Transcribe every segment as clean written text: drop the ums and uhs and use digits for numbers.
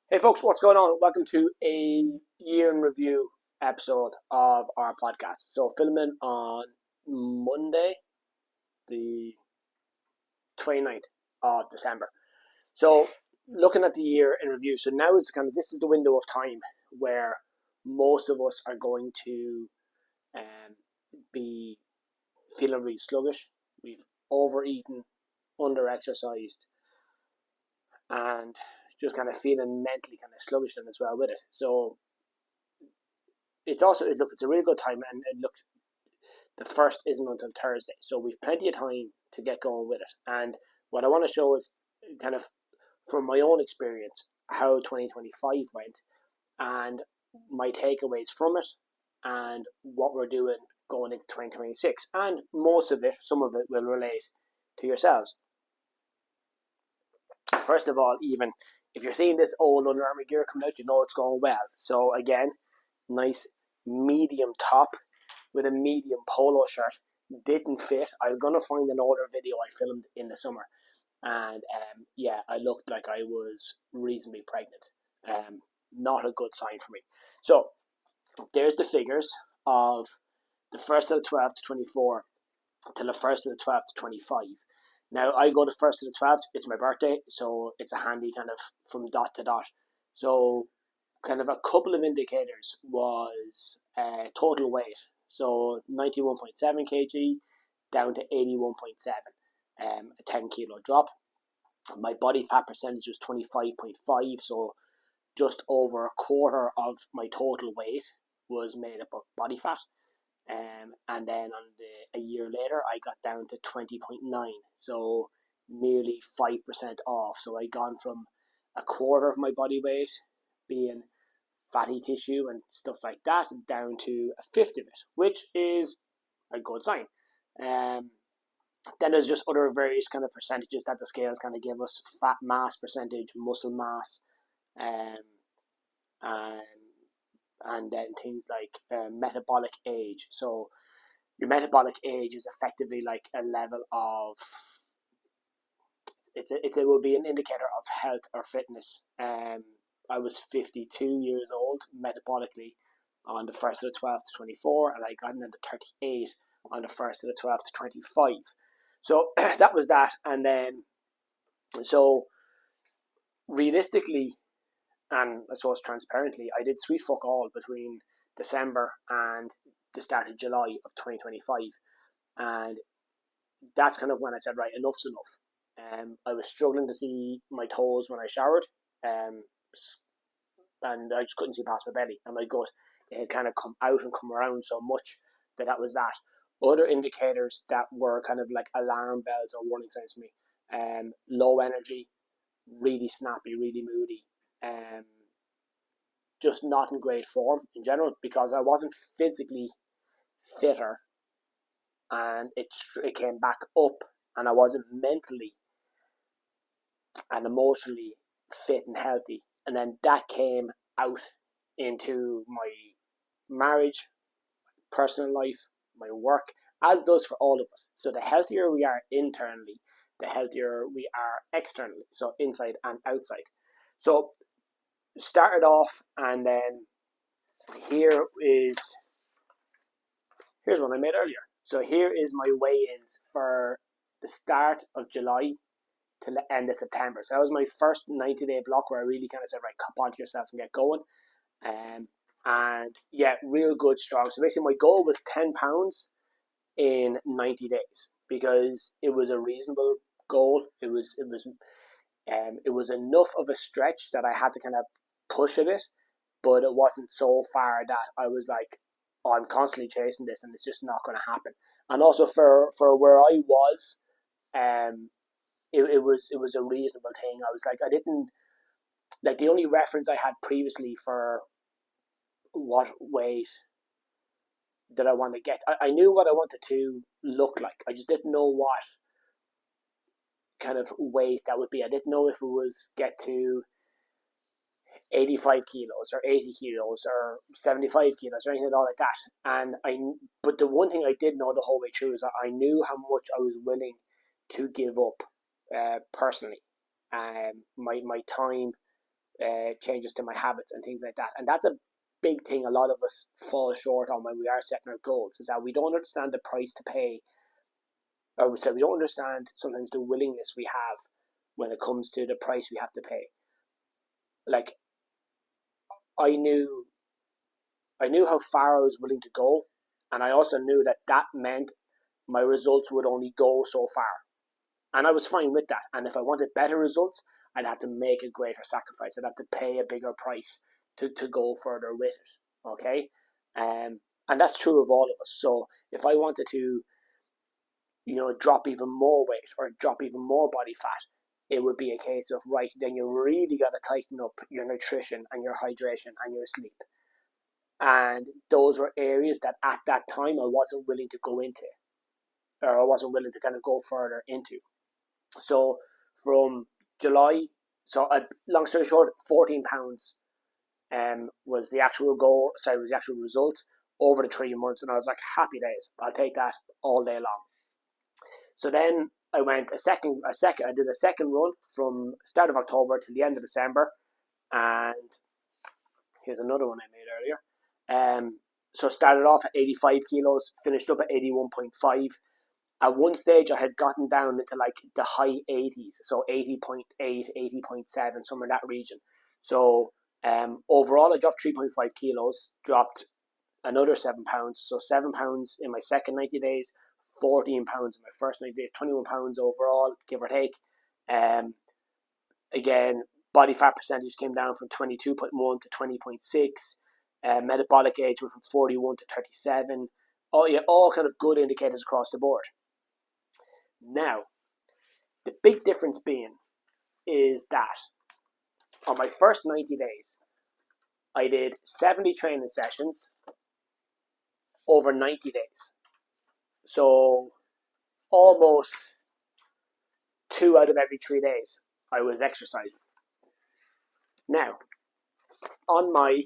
Hey folks, what's going on? Welcome to a year in review episode of our podcast. So filming on Monday, the 29th of December. So looking at the year in review. So now is this is the window of time where most of us are going to um, be feeling really sluggish. We've overeaten, under exercised, and just kind of feeling mentally kind of sluggish then as well with it. So it's a really good time, and look, the first isn't until Thursday, so we've plenty of time to get going with it. And what I want to show is kind of from my own experience how 2025 went and my takeaways from it and what we're doing going into 2026. And most of it, some of it will relate to yourselves. First of all, even if you're seeing this old Under Armour gear coming out, you know it's going well. So again, nice medium top with a medium polo shirt. Didn't fit. I'm gonna find an older video I filmed in the summer, and I looked like I was reasonably pregnant. Not a good sign for me. So there's the figures of the first of the 12th to 24 till the first of the 12th to 25. Now I go to first of the 12th. It's my birthday, so it's a handy kind of from dot to dot. So kind of a couple of indicators was total weight. So 91.7 kg down to 81.7, a 10 kilo drop. My body fat percentage was 25.5, so just over a quarter of my total weight was made up of body fat. And then a year later, I got down to 20.9, so nearly 5% off. So I gone from a quarter of my body weight being fatty tissue and stuff like that down to a fifth of it, which is a good sign. Then there's just other various kind of percentages that the scales kind of give us: fat mass percentage, muscle mass, um, and then things like metabolic age. So your metabolic age is effectively like a level of it will be an indicator of health or fitness. I was 52 years old metabolically on the first of the 12th to 24, and I got into 38 on the first of the 12th to 25. So that was that, and then so realistically, and I suppose transparently, I did sweet fuck all between December and the start of July of 2025, and that's kind of when I said, right, enough's enough. I was struggling to see my toes when I showered, um, and I just couldn't see past my belly and my gut. It had kind of come out and come around so much that was that. Other indicators that were kind of like alarm bells or warning signs for me: low energy, really snappy, really moody, just not in great form in general because I wasn't physically fitter, and it came back up, and I wasn't mentally and emotionally fit and healthy. And then that came out into my marriage, personal life, my work, as does for all of us. So the healthier we are internally, the healthier we are externally, so inside and outside. So started off, and then here's one I made earlier. So here is my weigh-ins for the start of July to the end of September. So that was my first 90-day block where I really kind of said, right, cop onto yourself and get going. And yeah, real good, strong. So basically my goal was 10 pounds in 90 days because it was a reasonable goal. It was enough of a stretch that I had to kind of push a bit, but it wasn't so far that I was like, oh, I'm constantly chasing this and it's just not going to happen. And also for where I was, it was a reasonable thing. I was like, I didn't like the only reference I had previously for what weight that I want to get. I knew what I wanted to look like. I just didn't know what kind of weight that would be. I didn't know if it was get to 85 kilos or 80 kilos or 75 kilos or anything like that. But the one thing I did know the whole way through is that I knew how much I was willing to give up personally. my time changes to my habits and things like that. And that's a big thing a lot of us fall short on when we are setting our goals, is that we don't understand the price to pay, or so we don't understand sometimes the willingness we have when it comes to the price we have to pay. Like, I knew how far I was willing to go, and I also knew that meant my results would only go so far. And I was fine with that. And if I wanted better results, I'd have to make a greater sacrifice. I'd have to pay a bigger price to go further with it. Okay? And that's true of all of us. So if I wanted to, drop even more weight or drop even more body fat, it would be a case of, right, then you really got to tighten up your nutrition and your hydration and your sleep. And those were areas that at that time I wasn't willing to go into, or I wasn't willing to kind of go further into. So from July, long story short, 14 pounds was the actual goal, was the actual result over the 3 months. And I was like, happy days, I'll take that all day long. So then I went I did a second run from start of October to the end of December. And here's another one I made earlier. So started off at 85 kilos, finished up at 81.5. At one stage, I had gotten down into like the high 80s, so 80.8, 80.7, somewhere in that region. So overall, I dropped 3.5 kilos, dropped another 7 pounds. So 7 pounds in my second 90 days, 14 pounds in my first 90 days, 21 pounds overall, give or take. Again, body fat percentage came down from 22.1 to 20.6. Metabolic age went from 41 to 37. All kind of good indicators across the board. Now, the big difference being is that on my first 90 days, I did 70 training sessions over 90 days. So almost 2 out of every 3 days I was exercising. Now, on my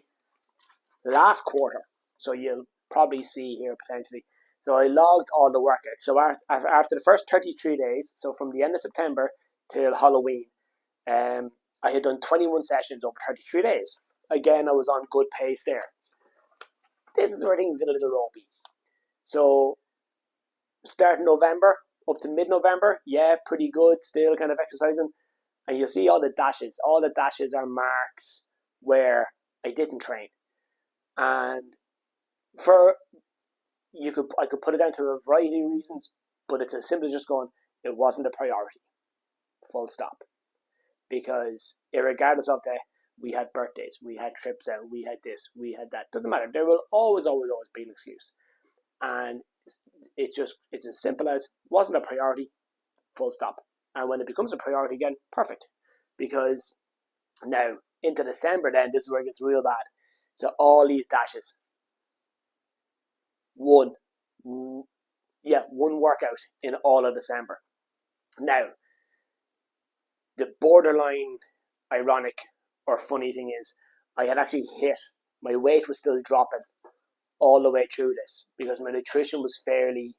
last quarter, so you'll probably see here potentially, so I logged all the workouts. So after the first 33 days, so from the end of September till Halloween, I had done 21 sessions over 33 days. Again, I was on good pace there. This is where things get a little ropey. So starting November up to mid-November, yeah, pretty good, still kind of exercising. And you'll see all the dashes. All the dashes are marks where I didn't train. And I could put it down to a variety of reasons, but it's as simple as just going, it wasn't a priority. Full stop. Because regardless of we had birthdays, we had trips out, we had this, we had that. Doesn't matter. There will always be an excuse. And it's as simple as, wasn't a priority, full stop. And when it becomes a priority again, perfect. Because now, into December then, this is where it gets real bad. So all these dashes. One workout in all of December. Now, the borderline ironic or funny thing is, I had actually hit, my weight was still dropping all the way through this, because my nutrition was fairly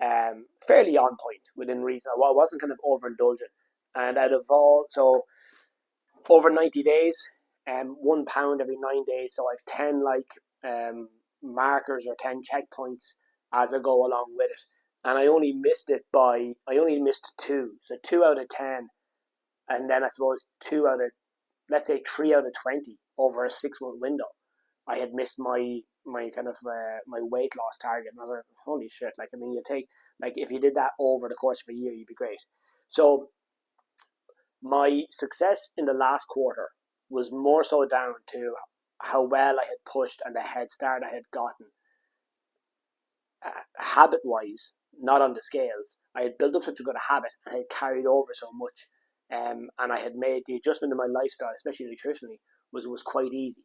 on point, within reason. I wasn't kind of overindulgent. And out of all, so over 90 days, 1 pound every 9 days, so I have 10 markers or 10 checkpoints as I go along with it. And I only missed 2, so 2 out of 10, and then I suppose 3 out of 20 over a 6-month window. I had missed my kind of my weight loss target, and I was like, holy shit! Like, I mean, you take, like, if you did that over the course of a year, you'd be great. So my success in the last quarter was more so down to how well I had pushed and the head start I had gotten habit-wise, not on the scales. I had built up such a good habit and I had carried over so much, and I had made the adjustment in my lifestyle, especially nutritionally, was quite easy.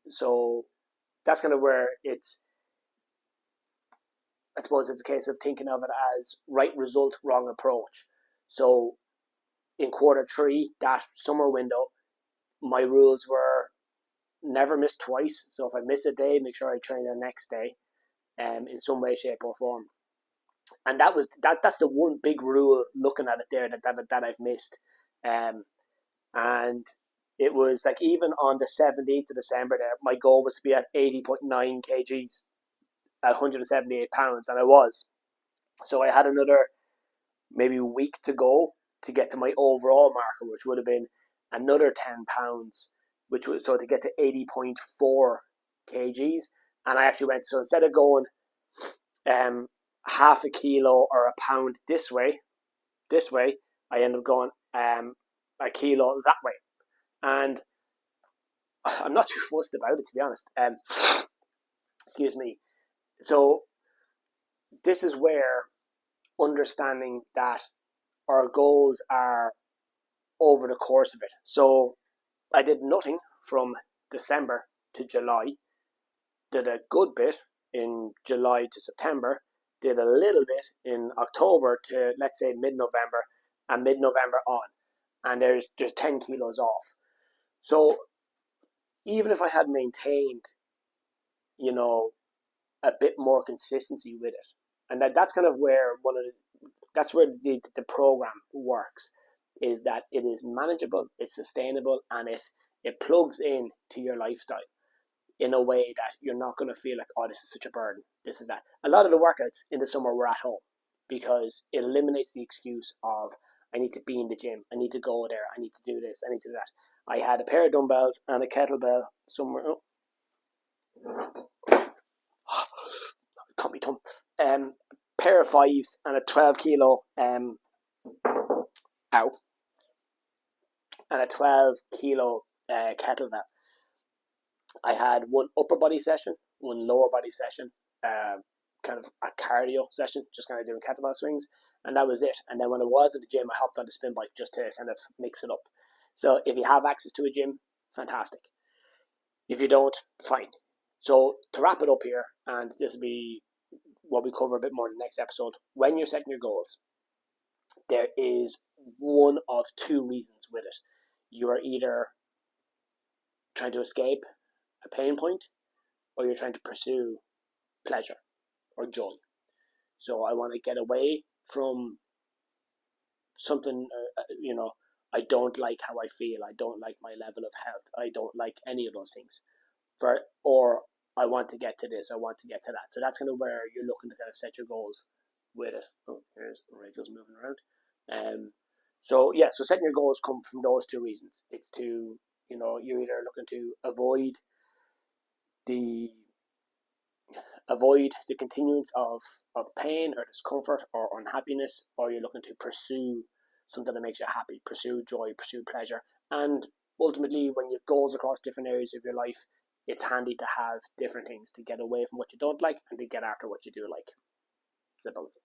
So that's kind of where I suppose it's a case of thinking of it as right result, wrong approach. So in quarter 3, that summer window, my rules were never miss twice. So if I miss a day, make sure I train the next day, in some way, shape, or form. And that's the one big rule looking at it there that I've missed. And it was like even on the 17th of December there, my goal was to be at 80.9 kgs at 178 pounds, and I was. So I had another maybe week to go to get to my overall marker, which would have been another 10 pounds, which was so to get to 80.4 kgs. And I actually went, so instead of going half a kilo or a pound this way, I ended up going a kilo that way. And I'm not too fussed about it, to be honest. Excuse me. So this is where understanding that our goals are over the course of it. So I did nothing from December to July, did a good bit in July to September, did a little bit in October to, let's say, mid-November, and mid-November on. And there's 10 kilos off. So even if I had maintained, a bit more consistency with it, and that's kind of where that's where the program works, is that it is manageable, it's sustainable, and it plugs in to your lifestyle in a way that you're not going to feel like, oh, this is such a burden, this is that. A lot of the workouts in the summer were at home because it eliminates the excuse of, I need to be in the gym, I need to go there, I need to do this, I need to do that. I had a pair of dumbbells and a kettlebell somewhere. Can't be tongue. Pair of fives and a 12 kilo and a 12 kilo kettlebell. I had one upper body session, one lower body session, kind of a cardio session, just kind of doing kettlebell swings, and that was it. And then when I was at the gym, I hopped on the spin bike just to kind of mix it up. So if you have access to a gym, fantastic. If you don't, fine. So to wrap it up here, and this will be what we cover a bit more in the next episode, when you're setting your goals, there is one of two reasons with it. You are either trying to escape a pain point, or you're trying to pursue pleasure or joy. So I want to get away from something, I don't like how I feel, I don't like my level of health, I don't like any of those things. Or I want to get to this, I want to get to that. So that's kind of where you're looking to kind of set your goals with it. Oh, here's Rachel's moving around. So setting your goals come from those two reasons. It's to, you're either looking to avoid the continuance of pain or discomfort or unhappiness, or you're looking to pursue something that makes you happy, pursue joy, pursue pleasure. And ultimately, when you have goals across different areas of your life, it's handy to have different things to get away from what you don't like and to get after what you do like. Simple as it.